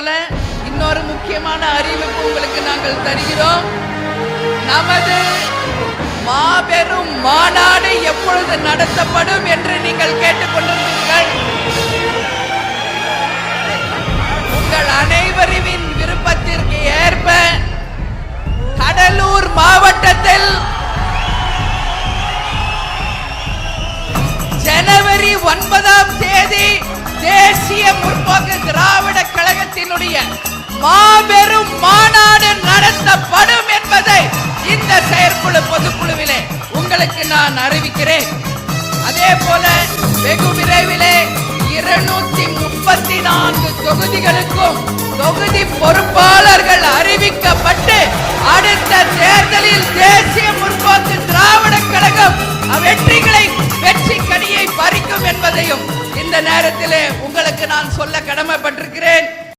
போல இன்னொரு முக்கியமான அறிவிப்பு உங்களுக்கு நாங்கள் தருகிறோம். நமது மாபெரும் மாநாடு எப்பொழுது நடத்தப்படும் என்று நீங்கள் கேட்டுக்கொண்டிருக்கிறீர்கள். உங்கள் அனைவரின் விருப்பத்திற்கு ஏற்ப கடலூர் மாவட்டத்தில் ஜனவரி 9ஆம் தேதி தேசிய முற்போக்கு திராவிட கழகத்தினுடைய மாபெரும் மாநாடு நடத்தப்படும் என்பதை இந்த செயற்குழு பொதுக்குழுவிலே உங்களுக்கு நான் அறிவிக்கிறேன். அதே போல வெகு விரைவிலே 234 தொகுதிகளுக்கும் தொகுதி பொறுப்பாளர்கள் அறிவிக்கப்பட்டு அடுத்த தேர்தலில் தேசிய முற்போக்கு திராவிட கழகம் வெற்றி கனியை பறிக்கும் என்பதையும் இந்த நேரத்திலே உங்களுக்கு நான் சொல்ல கடமைப்பட்டிருக்கிறேன்.